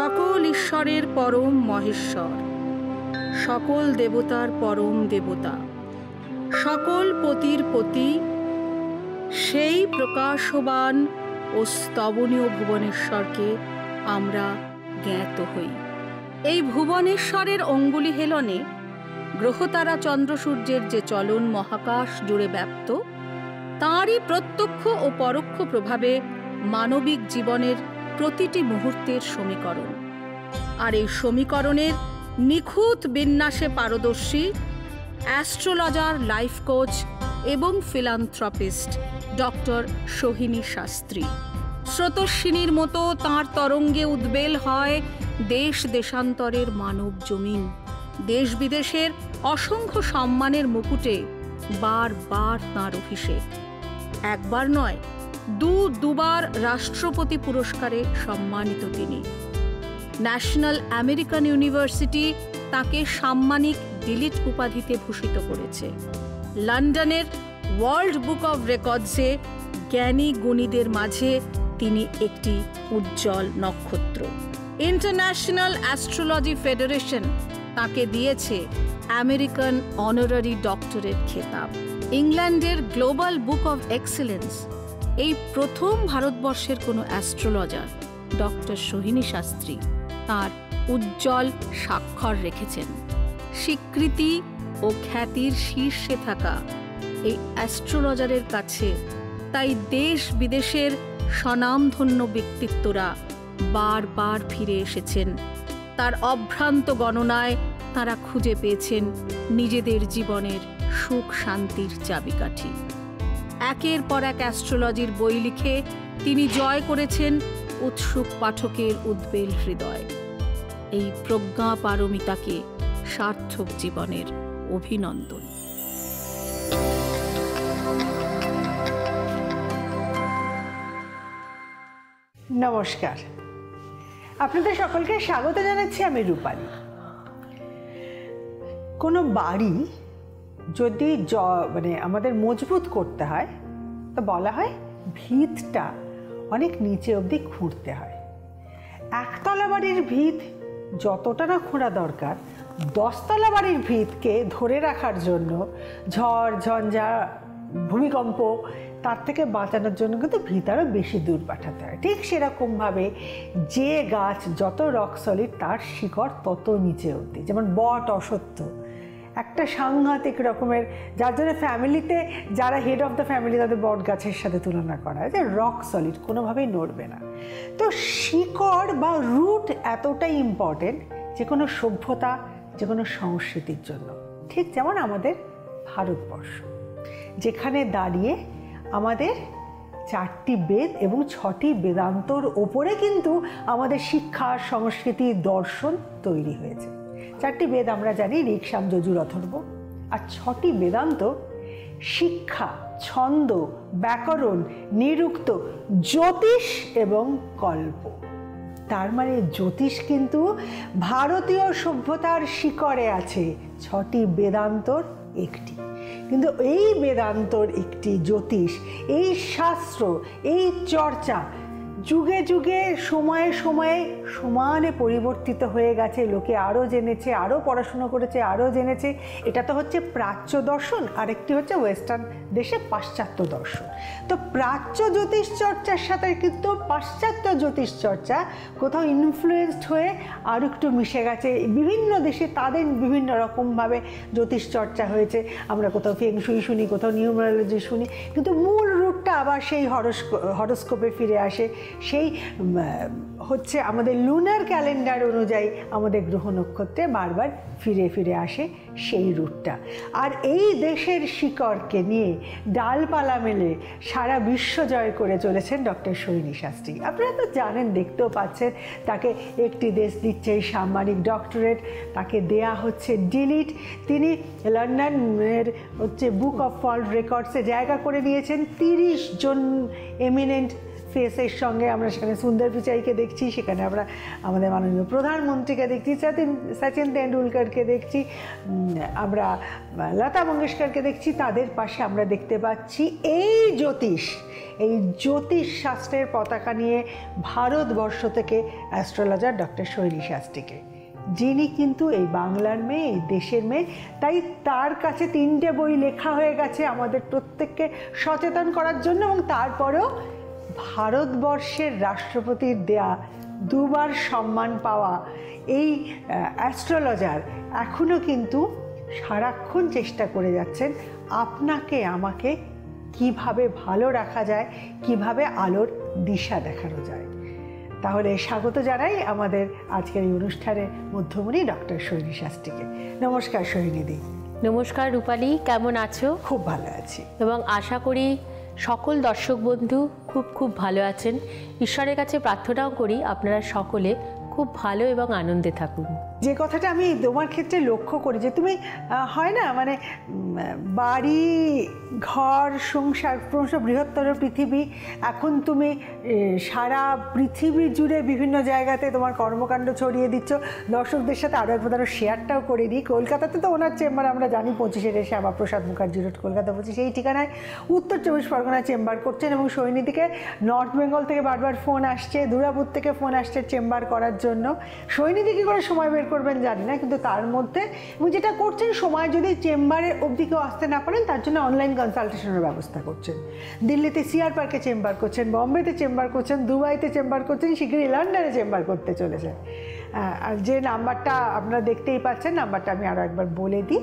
সকল ঈশ্বরের পরম মহেশ্বর, সকল দেবতার পরম দেবতা, সকল পতির পতি, সেই প্রকাশবান ও স্তবনীয় ভুবনেশ্বরকে আমরা জ্ঞাত হই। এই ভুবনেশ্বরের অঙ্গুলি হেলনে গ্রহতারা চন্দ্র সূর্যের যে চলন মহাকাশ জুড়ে ব্যাপ্ত, তাঁরই প্রত্যক্ষ ও পরোক্ষ প্রভাবে মানবিক জীবনের প্রতিটি মুহূর্তের সমীকরণ। আর এই সমীকরণের নিখুঁত বিন্যাসে পারদর্শী অ্যাস্ট্রোলজার, লাইফ কোচ এবং ফিলান্থ্রপিস্ট ডক্টর সোহিনী শাস্ত্রী। স্রোতস্বিনীর মতো তাঁর তরঙ্গে উদ্বেল হয় দেশ দেশান্তরের মানব জমিন। দেশ বিদেশের অসংখ্য সম্মানের মুকুটে বারবার তাঁর অভিষেক। একবার নয়, দুবার রাষ্ট্রপতি পুরস্কারে সম্মানিত তিনি। ন্যাশনাল আমেরিকান ইউনিভার্সিটি তাকে সাম্মানিক ডিলিট উপাধিতে ভূষিত করেছে। লন্ডনের ওয়ার্ল্ড বুক অব রেকর্ডসে জ্ঞানী গুণীদের মাঝে তিনি একটি উজ্জ্বল নক্ষত্র। ইন্টারন্যাশনাল অ্যাস্ট্রোলজি ফেডারেশন তাকে দিয়েছে আমেরিকান অনারারি ডক্টরেট খেতাব। ইংল্যান্ডের গ্লোবাল বুক অব এক্সেলেন্স এই প্রথম ভারতবর্ষের কোনো অ্যাস্ট্রোলজার ডক্টর সোহিনী শাস্ত্রী তাঁর উজ্জ্বল স্বাক্ষর রেখেছেন। স্বীকৃতি ও খ্যাতির শীর্ষে থাকা এই অ্যাস্ট্রোলজারের কাছে তাই দেশ বিদেশের স্বনামধন্য ব্যক্তিত্বরা বারবার ফিরে এসেছেন। তার অভ্রান্ত গণনায় তারা খুঁজে পেয়েছেন নিজেদের জীবনের সুখ শান্তির চাবিকাঠি। একের পর এক অ্যাস্ট্রোলজির বই লিখে তিনি জয় করেছেন উৎসুক পাঠকের উদ্বেল হৃদয়। এই প্রজ্ঞা পারমিতাকে সার্থক জীবনের অভিনন্দন। নমস্কার, আপনাদের সকলকে স্বাগত জানাচ্ছি। আমি রূপালী। কোনো বাড়ি যদি আমাদের মজবুত করতে হয় তো বলা হয় ভিতটা অনেক নিচে অবধি খুঁড়তে হয়। একতলা বাড়ির ভিত যতটা না খোঁড়া দরকার, 10 তলা বাড়ির ভিতকে ধরে রাখার জন্য ঝড় ঝঞ্ঝা ভূমিকম্প তার থেকে বাঁচানোর জন্য কিন্তু ভিত আরও বেশি দূর পাঠাতে হয়। ঠিক সেরকমভাবে যে গাছ যত রক সলিড তার শিকড় তত নিচে অবধি। যেমন বট, অশ্বত্থ একটা সাংঘাতিক রকমের, যার জন্য ফ্যামিলিতে যারা হেড অফ দ্য ফ্যামিলি তাদের বট গাছের সাথে তুলনা করা হয় যে রক সলিড, কোনোভাবেই নড়বে না। তো শিকড় বা রুট এতটাই ইম্পর্টেন্ট যে কোনো সভ্যতা, যে কোনো সংস্কৃতির জন্য। ঠিক যেমন আমাদের ভারতবর্ষ, যেখানে দাঁড়িয়ে আমাদের 4টি বেদ এবং 6টি বেদান্তর ওপরে কিন্তু আমাদের শিক্ষা, সংস্কৃতি, দর্শন তৈরি হয়েছে। 4টি বেদ আমরা জানি, ঋক, সাম, যজুর, অথর্ব। আর 6টি বেদান্ত শিক্ষা, ছন্দ, ব্যাকরণ, নিরুক্ত, জ্যোতিষ এবং কল্প। তার মানে জ্যোতিষ কিন্তু ভারতীয় সভ্যতার শিকড়ে আছে 6টি বেদান্তর একটি। কিন্তু এই বেদান্তর একটি জ্যোতিষ, এই শাস্ত্র, এই চর্চা যুগে যুগে সময়ে সময়ে সমানে পরিবর্তিত হয়ে গেছে। লোকে আরও জেনেছে, আরও পড়াশুনো করেছে, আরও জেনেছে। এটা তো হচ্ছে প্রাচ্য দর্শন, আরেকটি হচ্ছে ওয়েস্টার্ন দেশে পাশ্চাত্য দর্শন। তো প্রাচ্য জ্যোতিষ চর্চার সাথে কিন্তু পাশ্চাত্য জ্যোতিষ চর্চা কোথাও ইনফ্লুয়েসড হয়ে আরও একটু মিশে গেছে। বিভিন্ন দেশে তাদের বিভিন্ন রকমভাবে জ্যোতিষ চর্চা হয়েছে। আমরা কোথাও ফেংশুই শুনি, কোথাও নিউমারোলজি শুনি, কিন্তু মূল রুটটা আবার সেই হরোস্কোপে ফিরে আসে। সেই হচ্ছে আমাদের লুনার ক্যালেন্ডার অনুযায়ী আমাদের গ্রহ নক্ষত্রে বারবার ফিরে ফিরে আসে সেই রুটটা। আর এই দেশের শিকড়কে নিয়ে ডালপালা মেলে সারা বিশ্ব জয় করে চলেছেন ডক্টর সোহিনী শাস্ত্রী। আপনারা তো জানেন, দেখতেও পাচ্ছেন, তাকে একটি দেশ দিচ্ছে এই সাম্মানিক ডক্টরেট, তাকে দেয়া হচ্ছে ডিলিট। তিনি লন্ডনের বুক অফ ওয়ার্ল্ড রেকর্ডসে জায়গা করে নিয়েছেন। 30 জন এমিনেন্ট ফেসের সঙ্গে আমরা সেখানে সুন্দর পিচাইকে দেখছি, সেখানে আমরা আমাদের মাননীয় প্রধানমন্ত্রীকে দেখছি, সচিন তেন্ডুলকরকে দেখছি, আমরা লতা মঙ্গেশকরকে দেখছি, তাদের পাশে আমরা দেখতে পাচ্ছি এই জ্যোতিষ শাস্ত্রের পতাকা নিয়ে ভারতবর্ষ থেকে অ্যাস্ট্রোলজার ডক্টর শৈলী শাস্ত্রীকে, যিনি কিন্তু এই বাংলার মেয়ে, এই দেশের মেয়ে। তাই তার কাছে 3টে বই লেখা হয়ে গেছে আমাদের প্রত্যেককে সচেতন করার জন্য, এবং তারপরেও ভারতবর্ষের রাষ্ট্রপতির দেয়া 2বার সম্মান পাওয়া এই অ্যাস্ট্রোলজার এখনও কিন্তু সারাক্ষণ চেষ্টা করে যাচ্ছেন আপনাকে আমাকে কিভাবে ভালো রাখা যায়, কিভাবে আলোর দিশা দেখানো যায়। তাহলে স্বাগত জানাই আমাদের আজকের এই অনুষ্ঠানের মধ্যমণি ডক্টর শৈলী শাস্ত্রীকে। নমস্কার শৈলীদি। নমস্কার রূপালী, কেমন আছো? খুব ভালো আছি, এবং আশা করি সকল দর্শক বন্ধু খুব খুব ভালো আছেন। ঈশ্বরের কাছে প্রার্থনাও করি আপনারা সকলে খুব ভালো এবং আনন্দে থাকুন। যে কথাটা আমি তোমার ক্ষেত্রে লক্ষ্য করি যে তুমি হয় না মানে বাড়ি ঘর সংসার ক্রমশ বৃহত্তর পৃথিবী, এখন তুমি সারা পৃথিবী জুড়ে বিভিন্ন জায়গাতে তোমার কর্মকাণ্ড ছড়িয়ে দিচ্ছ। দর্শকদের সাথে আরও একবার শেয়ারটাও করে দিই, কলকাতাতে তো ওনার চেম্বার আমরা জানি 25-এর শ্যামাপ্রসাদ মুখার্জি রোড, কলকাতা 25, এই ঠিকানায় উত্তর 24 পরগনায় চেম্বার করছেন। এবং সৈনিদিকে নর্থ বেঙ্গল থেকে বারবার ফোন আসছে, দুর্গাপুর থেকে ফোন আসছে চেম্বার করার জন্য। সৈনিদি কী করে সময় বের করবেন জানি না, কিন্তু তার মধ্যে এবং যেটা করছেন, সময় যদি চেম্বারের অবধি কেউ আসতে না পারেন তার জন্য অনলাইন কনসালটেশনের ব্যবস্থা করছেন। দিল্লিতে সিআর পার্কে চেম্বার করছেন, বম্বেতে চেম্বার করছেন, দুবাইতে চেম্বার করছেন, শীঘ্রই লন্ডনে চেম্বার করতে চলেছেন। আর যে নাম্বারটা আপনারা দেখতেই পাচ্ছেন, নাম্বারটা আমি আরও একবার বলে দিই,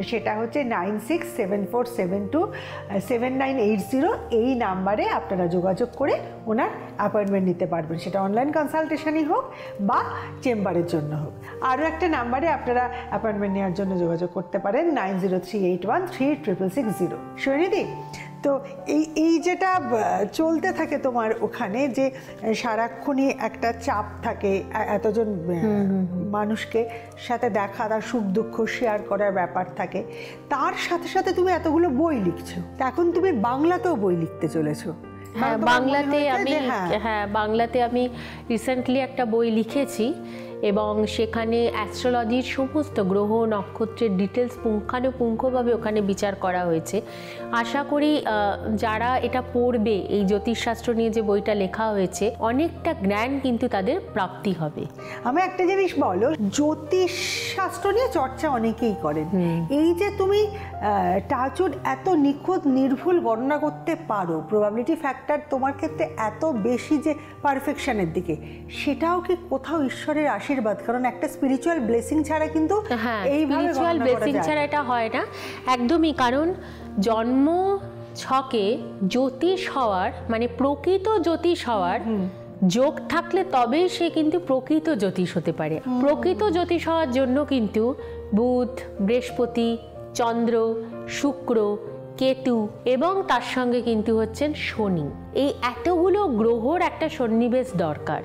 সেটা হচ্ছে 9674727980। এই নাম্বারে আপনারা যোগাযোগ করে ওনার অ্যাপয়েন্টমেন্ট নিতে পারবেন, সেটা অনলাইন কনসালটেশনই হোক বা চেম্বারের জন্য হোক। আরও একটা নাম্বারে আপনারা অ্যাপয়েন্টমেন্ট নেওয়ার জন্য যোগাযোগ করতে পারেন 9038136660। শৈলীদি, তো এই যেটা চলতে থাকে তোমার ওখানে, যে সারাক্ষণই একটা চাপ থাকে, এতজন মানুষকে সাথে দেখা, তার সুখ দুঃখ শেয়ার করার ব্যাপার থাকে, তার সাথে সাথে তুমি এতগুলো বই লিখছো, এখন তুমি বাংলাতেও বই লিখতে চলেছো। হ্যাঁ, বাংলাতে আমি রিসেন্টলি একটা বই লিখেছি, এবং সেখানে অ্যাস্ট্রোলজির সমস্ত গ্রহ নক্ষত্রের ডিটেলস পুঙ্খানুপুঙ্খভাবে ওখানে বিচার করা হয়েছে। আশা করি যারা এটা পড়বে, এই জ্যোতিষশাস্ত্র নিয়ে যে বইটা লেখা হয়েছে, অনেকটা জ্ঞান কিন্তু তাদের প্রাপ্তি হবে। আমি একটা জিনিস বলো, জ্যোতিষশাস্ত্র নিয়ে চর্চা অনেকেই করেন, এই যে তুমি টাচুড এত নিখুঁত নির্ভুল গণনা করতে পারো, প্রবাবিলিটি ফ্যাক্টর তোমার ক্ষেত্রে এত বেশি যে পারফেকশনের দিকে, সেটাও কি কোথাও ঈশ্বরের আশীর্বাদ? কারণ একটা স্পিরিচুয়াল ব্লেসিং ছাড়া কিন্তু স্পিরিচুয়াল ব্লেসিং ছাড়া এটা হয় না একদমই। কারণ জন্ম ছকে জ্যোতিষ হওয়ার মানে প্রকৃত জ্যোতিষ হওয়ার যোগ থাকলে তবেই সে কিন্তু প্রকৃত জ্যোতিষ হতে পারে। প্রকৃত জ্যোতিষ হওয়ার জন্য কিন্তু বুধ, বৃহস্পতি, চন্দ্র, শুক্র, কেতু এবং তার সঙ্গে কিন্তু হচ্ছেন শনি, এই এতগুলো গ্রহর একটা সন্নিবেশ দরকার।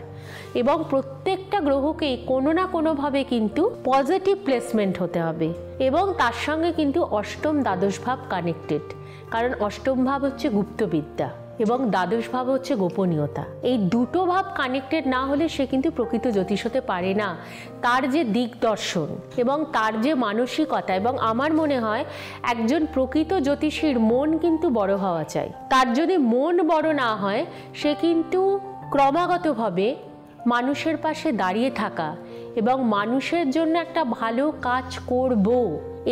এবং প্রত্যেকটা গ্রহকেই কোনো না কোনোভাবে কিন্তু পজিটিভ প্লেসমেন্ট হতে হবে, এবং তার সঙ্গে কিন্তু অষ্টম দ্বাদশ ভাব কানেক্টেড। কারণ অষ্টম ভাব হচ্ছে গুপ্তবিদ্যা এবং দ্বাদশ ভাব হচ্ছে গোপনীয়তা। এই দুটো ভাব কানেক্টেড না হলে সে কিন্তু প্রকৃত জ্যোতিষ হতে পারে না। তার যে দিগদর্শন এবং তার যে মানসিকতা, এবং আমার মনে হয় একজন প্রকৃত জ্যোতিষীর মন কিন্তু বড় হওয়া চাই। তার যদি মন বড় না হয়, সে কিন্তু ক্রমাগতভাবে মানুষের পাশে দাঁড়িয়ে থাকা এবং মানুষের জন্য একটা ভালো কাজ করব,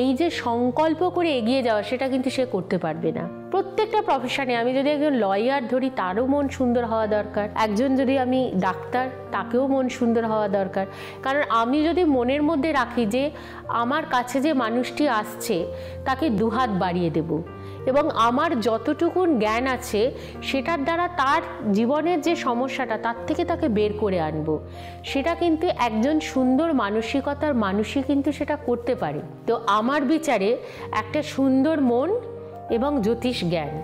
এই যে সংকল্প করে এগিয়ে যাওয়া, সেটা কিন্তু সে করতে পারবে না। প্রত্যেকটা প্রফেশনে, আমি যদি একজন লয়ার ধরি, তারও মন সুন্দর হওয়া দরকার। একজন যদি আমি ডাক্তার, তাকেও মন সুন্দর হওয়া দরকার। কারণ আমি যদি মনের মধ্যে রাখি যে আমার কাছে যে মানুষটি আসছে তাকে দুহাত বাড়িয়ে দেব, এবং আমার যতটুকুন জ্ঞান আছে সেটার দ্বারা তার জীবনের যে সমস্যাটা, তার থেকে তাকে বের করে আনবো, সেটা কিন্তু একজন সুন্দর মানসিকতার মানুষই কিন্তু সেটা করতে পারে। তো আমার বিচারে একটা সুন্দর মন এবং জ্যোতিষ জ্ঞান,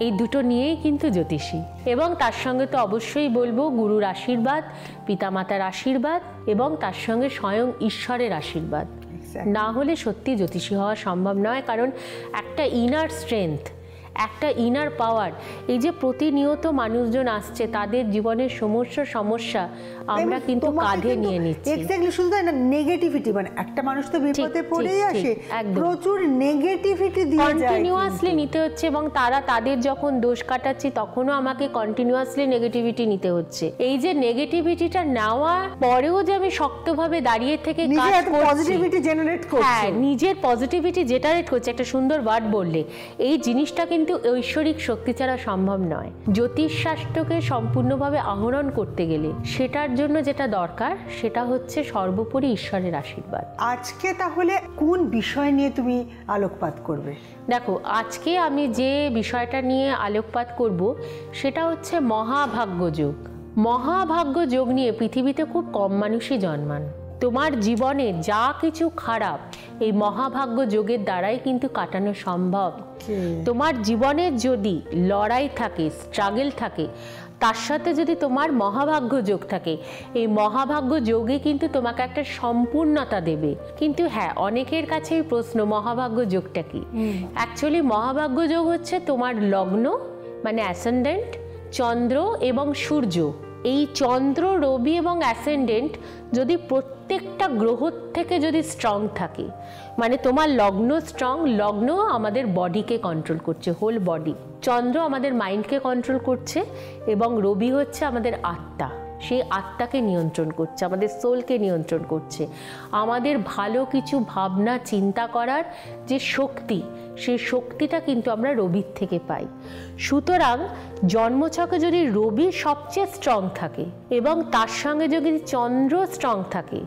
এই দুটো নিয়েই কিন্তু জ্যোতিষী। এবং তার সঙ্গে তো অবশ্যই বলবো গুরুর আশীর্বাদ, পিতামাতার আশীর্বাদ, এবং তার সঙ্গে স্বয়ং ঈশ্বরের আশীর্বাদ। না হলে সত্যি জ্যোতিষী হওয়া সম্ভব নয়। কারণ একটা ইনার স্ট্রেংথ, একটা ইনার পাওয়ার। এই যে প্রতিনিয়ত মানুষজন আসছে, তাদের জীবনের সমস্যা আমরা কিন্তু কাঁধে নিয়ে নিচ্ছি। এক্স্যাক্টলি, শুধু তাই না, নেগেটিভিটি, মানে একটা মানুষ তো বিপদে পড়েই আসে, প্রচুর নেগেটিভিটি দিয়ে যায়, কন্টিনিউয়াসলি নিতে হচ্ছে, এবং তারা তাদের যখন দোষ কাটাচ্ছি তখনও আমাকে কন্টিনিউয়াসলি নেগেটিভিটি নিতে হচ্ছে। এই যে নেগেটিভিটিটা নেওয়ার পরেও যে আমি শক্তভাবে দাঁড়িয়ে থেকে কাজ করছি, পজিটিভিটি জেনারেট করছি, হ্যাঁ, নিজের পজিটিভিটি জেনারেট করছে, একটা সুন্দর ওয়ার্ড বললে, এই জিনিসটা কিন্তু ঐশ্বরিক শক্তি ছাড়া সম্ভব নয়। জ্যোতিষশাস্ত্রকে সম্পূর্ণভাবে আহরণ করতে গেলে সেটার জন্য যেটা দরকার সেটা হচ্ছে সর্বোপরি ঈশ্বরের আশীর্বাদ। আজকে তাহলে কোন বিষয় নিয়ে তুমি আলোকপাত করবে? দেখো, আজকে আমি যে বিষয়টা নিয়ে আলোকপাত করব সেটা হচ্ছে মহাভাগ্য যোগ। মহাভাগ্য যোগ নিয়ে পৃথিবীতে খুব কম মানুষই জন্মান। তোমার জীবনে যা কিছু খারাপ এই মহাভাগ্য যোগের দ্বারাই কিন্তু কাটানো সম্ভব। তোমার জীবনের যদি লড়াই থাকে, স্ট্রাগল থাকে, তার সাথে যদি তোমার মহাভাগ্য যোগ থাকে, এই মহাভাগ্য যোগে কিন্তু তোমাকে একটা সম্পূর্ণতা দেবে। কিন্তু হ্যাঁ, অনেকের কাছেই প্রশ্ন, মহাভাগ্য যোগটা কি? অ্যাকচুয়ালি মহাভাগ্য যোগ হচ্ছে তোমার লগ্ন মানে অ্যাসেন্ডেন্ট, চন্দ্র এবং সূর্য। এই চন্দ্র, রবি এবং অ্যাসেন্ডেন্ট যদি প্রত্যেকটা গ্রহ থেকে যদি স্ট্রং থাকে, মানে তোমার লগ্ন স্ট্রং, লগ্ন আমাদের বডিকে কন্ট্রোল করছে, হোল বডি। চন্দ্র আমাদের মাইন্ডকে কন্ট্রোল করছে এবং রবি হচ্ছে আমাদের আত্মা, সেই আত্মাকে নিয়ন্ত্রণ করছে, আমাদের সোলকে নিয়ন্ত্রণ করছে। আমাদের ভালো কিছু ভাবনা চিন্তা করার যে শক্তি, সেই শক্তিটা কিন্তু আমরা রবির থেকে পাই। সুতরাং জন্মছকে যদি রবি সবচেয়ে স্ট্রং থাকে এবং তার সঙ্গে যদি চন্দ্র স্ট্রং থাকে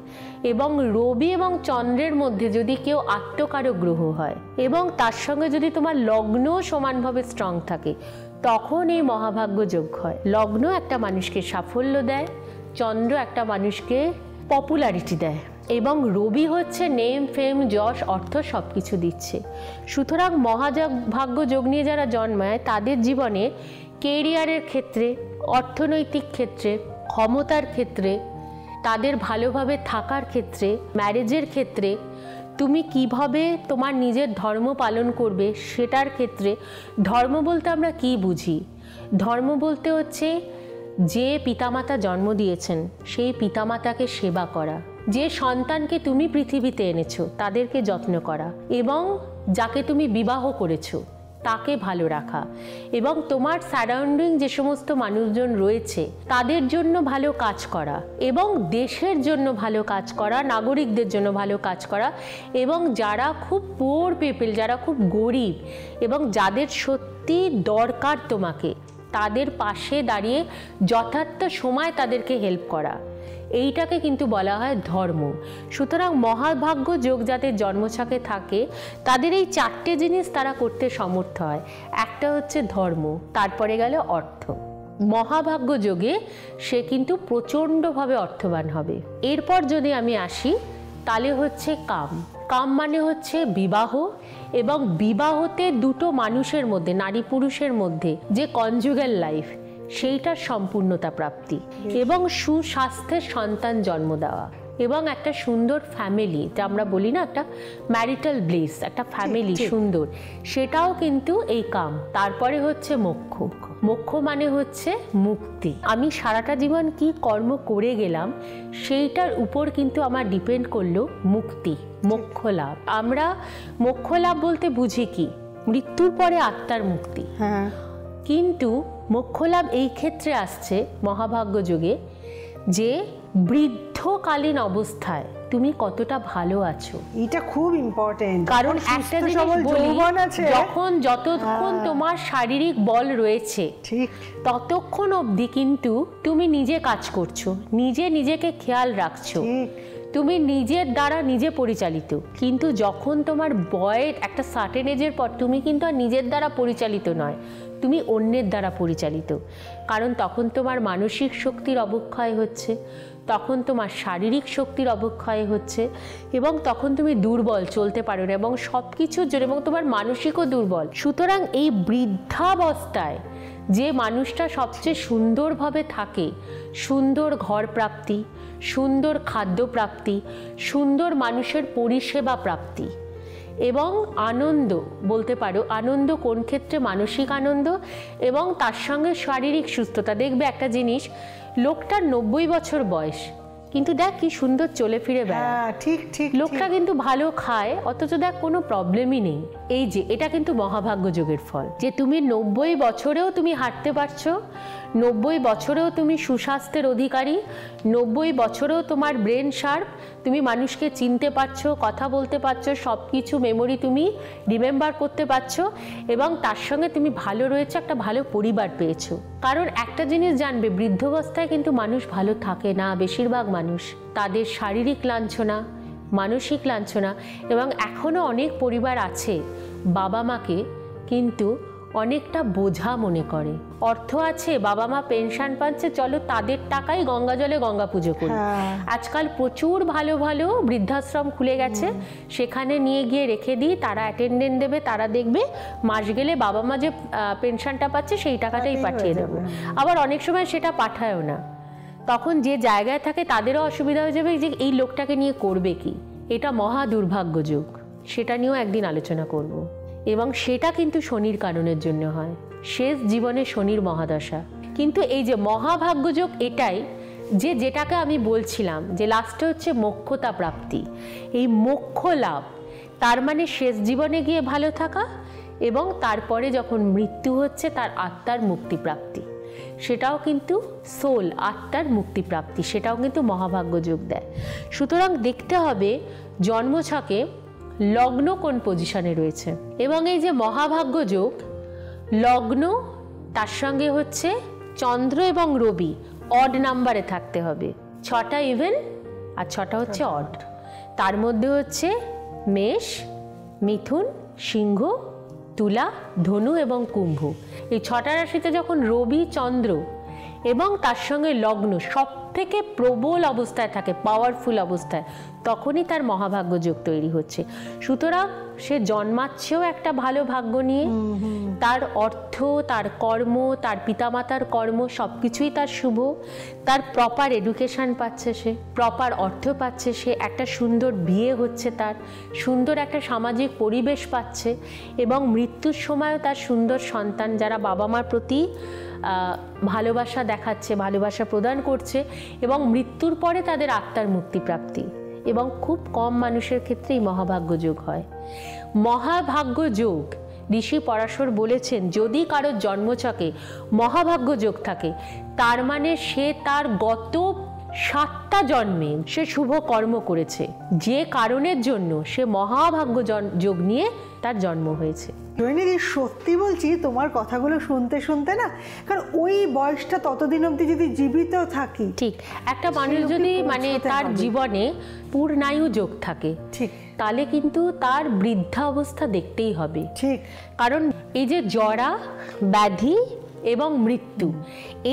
এবং রবি এবং চন্দ্রের মধ্যে যদি কেউ আত্মকারক গ্রহ হয় এবং তার সঙ্গে যদি তোমার লগ্ন সমানভাবে স্ট্রং থাকে, তখন এই মহাভাগ্য যোগ হয়। লগ্ন একটা মানুষকে সাফল্য দেয়, চন্দ্র একটা মানুষকে পপুলারিটি দেয় এবং রবি হচ্ছে নেম, ফেম, যশ, অর্থ সব কিছু দিচ্ছে। সুতরাং মহাভাগ্য যোগ নিয়ে যারা জন্মায় তাদের জীবনে কেরিয়ারের ক্ষেত্রে, অর্থনৈতিক ক্ষেত্রে, ক্ষমতার ক্ষেত্রে, তাদের ভালোভাবে থাকার ক্ষেত্রে, ম্যারেজের ক্ষেত্রে, তুমি কিভাবে তোমার নিজের ধর্ম পালন করবে সেটার ক্ষেত্রে। ধর্ম বলতে আমরা কি বুঝি? ধর্ম বলতে হচ্ছে যে পিতামাতা জন্ম দিয়েছেন সেই পিতামাতাকে সেবা করা, যে সন্তানকে তুমি পৃথিবীতে এনেছো তাদেরকে যত্ন করা, এবং যাকে তুমি বিবাহ করেছো তাকে ভালো রাখা, এবং তোমার সারাউন্ডিং যে সমস্ত মানুষজন রয়েছে তাদের জন্য ভালো কাজ করা, এবং দেশের জন্য ভালো কাজ করা, নাগরিকদের জন্য ভালো কাজ করা, এবং যারা খুব পুয়ার পিপল, যারা খুব গরিব এবং যাদের সত্যি দরকার তোমাকে, তাদের পাশে দাঁড়িয়ে যথার্থ সময় তাদেরকে হেল্প করা, এইটাকে কিন্তু বলা হয় ধর্ম। সুতরাং মহাভাগ্য যোগ যাদের জন্মছকে থাকে তাদের এই চারটে জিনিস তারা করতে সমর্থ হয়। একটা হচ্ছে ধর্ম, তারপরে গেল অর্থ। মহাভাগ্য যোগে সে কিন্তু প্রচণ্ডভাবে অর্থবান হবে। এরপর যদি আমি আসি তাহলে হচ্ছে কাম। কাম মানে হচ্ছে বিবাহ, এবং বিবাহতে দুটো মানুষের মধ্যে, নারী পুরুষের মধ্যে যে কনজুগাল লাইফ, সেইটার সম্পূর্ণতা প্রাপ্তি, এবং সুস্বাস্থ্যের সন্তান জন্ম দেওয়া, এবং একটা সুন্দর ফ্যামিলি, যা আমরা বলি না একটা ম্যারিটাল ব্লিস, একটা ফ্যামিলি সুন্দর, সেটাও কিন্তু এই কাম। তারপরে হচ্ছে মোক্ষ। মোক্ষ মানে হচ্ছে মুক্তি। আমি সারাটা জীবন কি কর্ম করে গেলাম সেইটার উপর কিন্তু আমার ডিপেন্ড করলো মুক্তি, মোক্ষ লাভ। আমরা মোক্ষ লাভ বলতে বুঝি কি? মৃত্যুর পরে আত্মার মুক্তি। হ্যাঁ, কিন্তু মোক্ষলাভ এই ক্ষেত্রে আসছে মহাভাগ্য যোগে যে বৃদ্ধকালীন অবস্থায় তুমি কতটা ভালো আছো, এটা খুব ইম্পর্টেন্ট। কারণ একটা জিনিস বলি, যখন যতক্ষণ তোমার শারীরিক বল রয়েছে ঠিক ততক্ষণ অবধি কিন্তু তুমি নিজে কাজ করছো, নিজেকে খেয়াল রাখছো, তুমি নিজের দ্বারা নিজে পরিচালিত। কিন্তু যখন তোমার বয়ের একটা সার্টেন এজের পর তুমি কিন্তু আর নিজের দ্বারা পরিচালিত নয়, তুমি অন্যের দ্বারা পরিচালিত। কারণ তখন তোমার মানসিক শক্তির অবক্ষয় হচ্ছে, তখন তোমার শারীরিক শক্তির অবক্ষয় হচ্ছে, এবং তখন তুমি দুর্বল, চলতে পারো না, এবং সব কিছুর জন্য, এবং তোমার মানসিকও দুর্বল। সুতরাং এই বৃদ্ধাবস্থায় যে মানুষটা সবচেয়ে সুন্দরভাবে থাকে, সুন্দর ঘর প্রাপ্তি, সুন্দর খাদ্য প্রাপ্তি, সুন্দর মানুষের পরিষেবা প্রাপ্তি, এবং আনন্দ বলতে পারো। আনন্দ কোন ক্ষেত্রে? মানসিক আনন্দ এবং তার সঙ্গে শারীরিক সুস্থতা। দেখবে একটা জিনিস, লোকটার 90 বছর বয়স, কিন্তু দেখ কি সুন্দর চলে ফিরে বেড়ায়। ঠিক ঠিক। লোকটা কিন্তু ভালো খায়, অথচ দেখ কোনো প্রবলেমই নেই। এই যে এটা কিন্তু মহাভাগ্য যোগের ফল, যে তুমি 90 বছরেও তুমি হাঁটতে পারছো, 90 বছরেও তুমি সুস্বাস্থ্যের অধিকারী, 90 বছরেও তোমার ব্রেন শার্প, তুমি মানুষকে চিনতে পারছো, কথা বলতে পারছো, সব কিছু মেমোরি তুমি রিমেম্বার করতে পারছো, এবং তার সঙ্গে তুমি ভালো রয়েছে, একটা ভালো পরিবার পেয়েছো। কারণ একটা জিনিস জানবে, বৃদ্ধাবস্থায় কিন্তু মানুষ ভালো থাকে না। বেশিরভাগ মানুষ তাদের শারীরিক লাঞ্ছনা, মানসিক লাঞ্ছনা, এবং এখনও অনেক পরিবার আছে বাবা মাকে কিন্তু অনেকটা বোঝা মনে করে। অর্থ আছে, বাবা মা পেনশন পাচ্ছে, চলো তাদের টাকায় গঙ্গা জলে গঙ্গা পুজো করি। আজকাল প্রচুর ভালো ভালো বৃদ্ধাশ্রম খুলে গেছে, সেখানে নিয়ে গিয়ে রেখে দিই, তারা অ্যাটেন্ডেন্ট দেবে, তারা দেখবে মাস গেলে বাবা মা যে পেনশনটা পাচ্ছে সেই টাকাটাই পাঠিয়ে দেবো। আবার অনেক সময় সেটা পাঠায়ও না, তখন যে জায়গায় থাকে তাদেরও অসুবিধা হয়ে যাবে যে এই লোকটাকে নিয়ে করবে কি। এটা মহা দুর্ভাগ্য যোগ, সেটা নিয়েও একদিন আলোচনা করব। এবং সেটা কিন্তু শনির কারণের জন্য হয়, শেষ জীবনে শনির মহাদশা। কিন্তু এই যে মহাভাগ্য যোগ এটাই, যে যেটাকে আমি বলছিলাম যে লাস্টে হচ্ছে মোক্ষতা প্রাপ্তি। এই মোক্ষ লাভ, তার মানে শেষ জীবনে গিয়ে ভালো থাকা, এবং তারপরে যখন মৃত্যু হচ্ছে তার আত্মার মুক্তি প্রাপ্তি, সেটাও কিন্তু সোল, আত্মার মুক্তি প্রাপ্তি, সেটাও কিন্তু মহাভাগ্য যোগ দেয়। সুতরাং দেখতে হবে জন্মছকে লগ্ন কোন পজিশনে রয়েছে। এবং এই যে মহাভাগ্য যোগ, লগ্ন তার সঙ্গে হচ্ছে চন্দ্র এবং রবি অড নাম্বারে থাকতে হবে। 6টা ইভেন আর 6টা হচ্ছে অড। তার মধ্যে হচ্ছে মেষ, মিথুন, সিংহ, তুলা, ধনু এবং কুম্ভ। এই 6টা রাশিতে যখন রবি, চন্দ্র এবং তার সঙ্গে লগ্ন সব থেকে প্রবল অবস্থায় থাকে, পাওয়ারফুল অবস্থায়, তখনই তার মহাভাগ্য যোগ তৈরি হচ্ছে। সুতরাং সে জন্মাচ্ছেও একটা ভালো ভাগ্য নিয়ে, তার অর্থ, তার কর্ম, তার পিতামাতার কর্ম সব কিছুই তার শুভ, তার প্রপার এডুকেশন পাচ্ছে, সে প্রপার অর্থ পাচ্ছে, সে একটা সুন্দর বিয়ে হচ্ছে, তার সুন্দর একটা সামাজিক পরিবেশ পাচ্ছে, এবং মৃত্যুর সময়ও তার সুন্দর সন্তান যারা বাবা মার প্রতি ভালোবাসা দেখাচ্ছে, ভালোবাসা প্রদান করছে, এবং মৃত্যুর পরে তাদের আত্মার মুক্তি প্রাপ্তি। এবং খুব কম মানুষের ক্ষেত্রেই মহাভাগ্য যোগ হয়। মহাভাগ্য যোগ ঋষি পরাশর বলেছেন, যদি কারোর জন্মছকে মহাভাগ্য যোগ থাকে, তার মানে সে তার গত 7টা জন্মে সে শুভ কর্ম করেছে, যে কারণের জন্য সে মহাভাগ্য যোগ নিয়ে তার জন্ম হয়েছে। জয়নিধি, সত্যি বলছি, তোমার কথাগুলো শুনতে শুনতে না, কারণ ওই বয়সটা ততদিন অবধি যদি জীবিত থাকি, ঠিক একটা মানুষ যদি মানে তার জীবনে পূর্ণায়ু যোগ থাকে, ঠিক, তাহলে কিন্তু তার বৃদ্ধা অবস্থা দেখতেই হবে। ঠিক, কারণ এই যে জরা, ব্যাধি এবং মৃত্যু,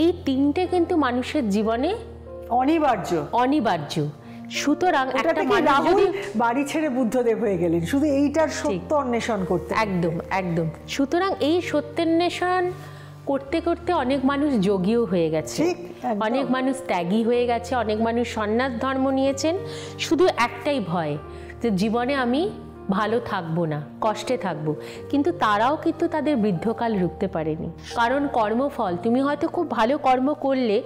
এই 3টে কিন্তু মানুষের জীবনে অনিবার্য অনিবার্য। সুতরাং একটা মানুষ যদি বাড়ি ছেড়ে বুদ্ধদেব হয়ে গেলেন শুধু এইটার সত্য অন্বেষণ করতে, একদম একদম। সুতরাং এই সত্যান্বেষণ করতে করতে অনেক মানুষ যোগীও হয়ে গেছে, অনেক মানুষ ত্যাগী হয়ে গেছে, অনেক মানুষ সন্ন্যাস ধর্ম নিয়েছেন। শুধু একটাই ভয়, যে জীবনে আমি ভালো থাকবো না, কষ্টে থাকবো, কিন্তু তারাও কিন্তু তাদের বৃদ্ধকাল রুখতে পারেনি। কারণ কর্মফল, তুমি হয়তো খুব ভালো কর্ম করলে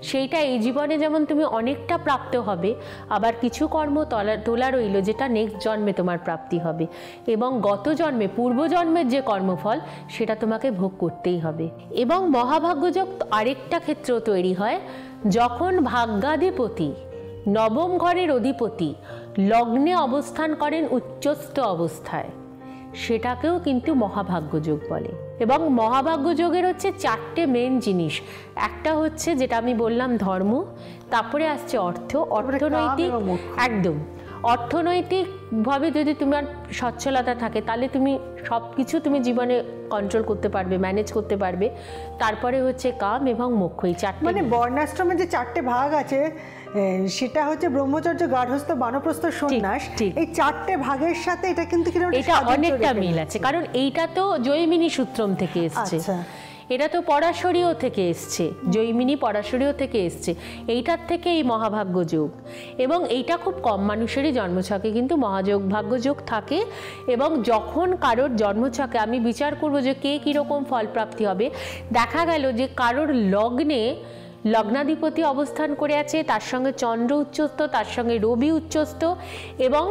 সেইটা এই জীবনে যেমন তুমি অনেকটা প্রাপ্ত হবে, আবার কিছু কর্ম তোলা রইল যেটা নেক্সট জন্মে তোমার প্রাপ্তি হবে, এবং গত জন্মে, পূর্বজন্মের যে কর্মফল সেটা তোমাকে ভোগ করতেই হবে। এবং মহাভাগ্যযোগ আরেকটা ক্ষেত্রেও তৈরি হয়, যখন ভাগ্যাধিপতি, নবম ঘরের অধিপতি লগ্নে অবস্থান করেন উচ্চস্থ অবস্থায়, সেটাকেও কিন্তু মহাভাগ্য যোগ বলে। এবং মহাভাগ্য যোগের হচ্ছে 4টে মেন জিনিস। একটা হচ্ছে যেটা আমি বললাম ধর্ম, তারপরে আসছে অর্থ, অর্থনৈতিক, একদম অর্থনৈতিকভাবে যদি তোমার সচ্ছলতা থাকে তাহলে তুমি সব কিছু তুমি জীবনে কন্ট্রোল করতে পারবে, ম্যানেজ করতে পারবে। তারপরে হচ্ছে কাম এবং মোক্ষ, এই 4টে। মানে বর্ণাশ্রমে যে 4টে ভাগ আছে, সেটা হচ্ছে ব্রহ্মচর্য, গার্হস্থ্য, বানপ্রস্থ, সন্ন্যাস, এই 4টে ভাগের সাথে এটা কিন্তু এটা অনেকটা মিল আছে, কারণ এইটা তো জৈমিনী সূত্রম থেকে এসেছে। এটা তো পরাশরীয় থেকে এসছে, জৈমিনী পরাশরীয় থেকে এসছে, এইটার থেকে এই মহাভাগ্য যোগ। এবং এইটা খুব কম মানুষেরই জন্মছকে কিন্তু মহাযোগ ভাগ্যযোগ থাকে। এবং যখন কারোর জন্মছকে আমি বিচার করবো যে কে কীরকম ফলপ্রাপ্তি হবে, দেখা গেল যে কারোর লগ্নে লগ্নাধিপতি অবস্থান করে আছে, তার সঙ্গে চন্দ্র উচ্চস্থ, তার সঙ্গে রবি উচ্চস্থ এবং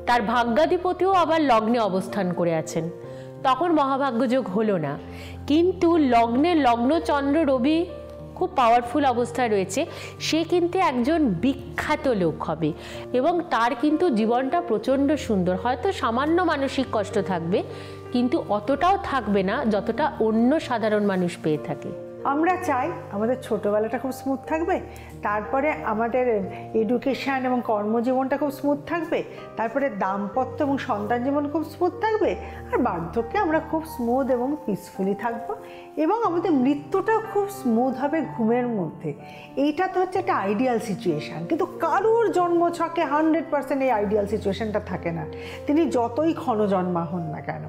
তার ভাগ্যাধিপতিও আবার লগ্নে অবস্থান করে আছেন, তখন মহাভাগ্যযোগ হলো না। কিন্তু লগ্নে লগ্ন চন্দ্র রবি খুব পাওয়ারফুল অবস্থায় রয়েছে, সে কিন্তু একজন বিখ্যাত লোক হবে এবং তার কিন্তু জীবনটা প্রচণ্ড সুন্দর। হয়তো সামান্য মানসিক কষ্ট থাকবে, কিন্তু অতটাও থাকবে না যতটা অন্য সাধারণ মানুষ পেয়ে থাকে। আমরা চাই আমাদের ছোটোবেলাটা খুব স্মুথ থাকবে, তারপরে আমাদের এডুকেশান এবং কর্মজীবনটা খুব স্মুথ থাকবে, তারপরে দাম্পত্য এবং সন্তান জীবন খুব স্মুথ থাকবে, আর বার্ধক্যে আমরা খুব স্মুথ এবং পিসফুলি থাকবো, এবং আমাদের মৃত্যুটাও খুব স্মুথ হবে ঘুমের মধ্যে। এইটা তো হচ্ছে একটা আইডিয়াল সিচুয়েশান, কিন্তু কারোর জন্মছকে 100% এই আইডিয়াল সিচুয়েশানটা থাকে না, তিনি যতই ক্ষণজন্মা হন না কেন।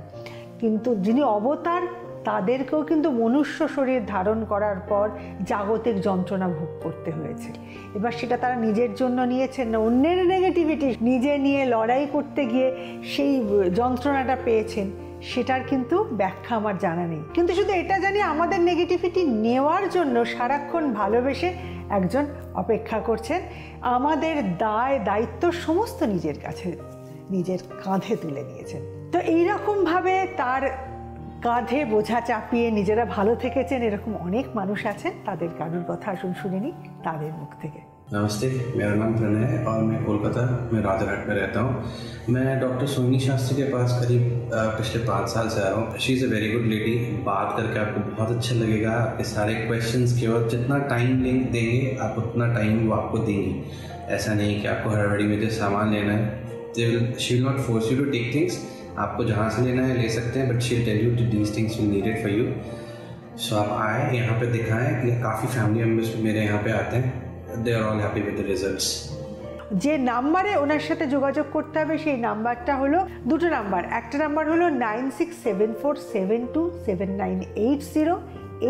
কিন্তু যিনি অবতার, তাদেরকেও কিন্তু মনুষ্য শরীর ধারণ করার পর জাগতিক যন্ত্রণা ভোগ করতে হয়েছে। এবার সেটা তারা নিজের জন্য নিয়েছেন না অন্যের নেগেটিভিটি নিজে নিয়ে লড়াই করতে গিয়ে সেই যন্ত্রণাটা পেয়েছেন, সেটার কিন্তু ব্যাখ্যা আমার জানা নেই। কিন্তু শুধু এটা জানি আমাদের নেগেটিভিটি নেওয়ার জন্য সারাক্ষণ ভালোবেসে একজন অপেক্ষা করছেন, আমাদের দায়িত্ব সমস্ত নিজের কাছে, নিজের কাঁধে তুলে নিয়েছেন। তো এইরকমভাবে তার কাঁধে বোঝা চাপিয়ে নিজেরা ভালো থেকেছেন এরকম অনেক মানুষ আছেন, তাদের কারোর কথা আসুন শুনে নিই তাদের মুখ থেকে। नमस्ते, मेरा नाम प्रणय है और मैं कोलकाता में राजारहाट में रहता हूँ। मैं डॉक्टर सोहिनी शास्त्री के पास करीब पिछले 5 साल से आ रहा हूँ। She is a very good lady, बात करके आपको बहुत अच्छा लगेगा। आपके सारे क्वेश्चंस के और जितना टाइम देंगे आप उतना टाइम वो आपको देंगी। ऐसा नहीं कि आपको हड़बड़ी में जो सामान लेना है, she will not force you to take things. आपको जहाँ से लेना है ले सकते हैं, but she will tell you to these things will needed for you. So आप आए यहाँ पे दिखाएं, काफ़ी फैमिली मेम्बर्स मेरे यहाँ पे आते हैं, they are all happy with the results. যে নাম্বারে ওনার সাথে যোগাযোগ করতে হবে সেই নাম্বারটা হলো দুটো নাম্বার। একটা নাম্বার হলো 9674727980,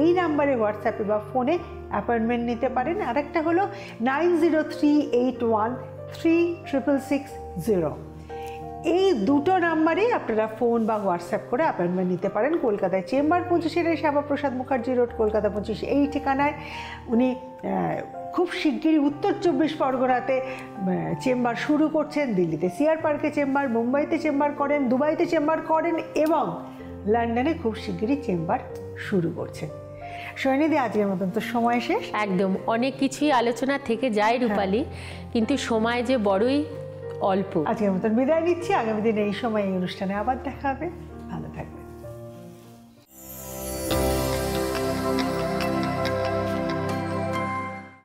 এই নাম্বারে হোয়াটসঅ্যাপে বা ফোনে অ্যাপয়েন্টমেন্ট নিতে পারেন। আর একটা হলো 9038136660, এই দুটো নাম্বারেই আপনারা ফোন বা হোয়াটসঅ্যাপ করে অ্যাপয়েন্টমেন্ট নিতে পারেন। কলকাতায় চেম্বার 25 শ্যামাপ্রসাদ মুখার্জি রোড, কলকাতা 25 এই ঠিকানায়। উনি খুব শিগগিরই উত্তর 24 পরগনাতে চেম্বার শুরু করছেন, দিল্লিতে সিআর পার্কে চেম্বার, মুম্বাইতে চেম্বার করেন, দুবাইতে চেম্বার করেন এবং লন্ডনে খুব শিগগিরই চেম্বার শুরু করছেন। সোহিনীদি, আজকের মতন তো সময় শেষ। একদম, অনেক কিছুই আলোচনা থেকে যায় রূপালী, কিন্তু সময় যে বড়ই অল্প। আজকের মতন বিদায় নিচ্ছি, আগামী দিনে এই সময় এই অনুষ্ঠানে আবার দেখা হবে।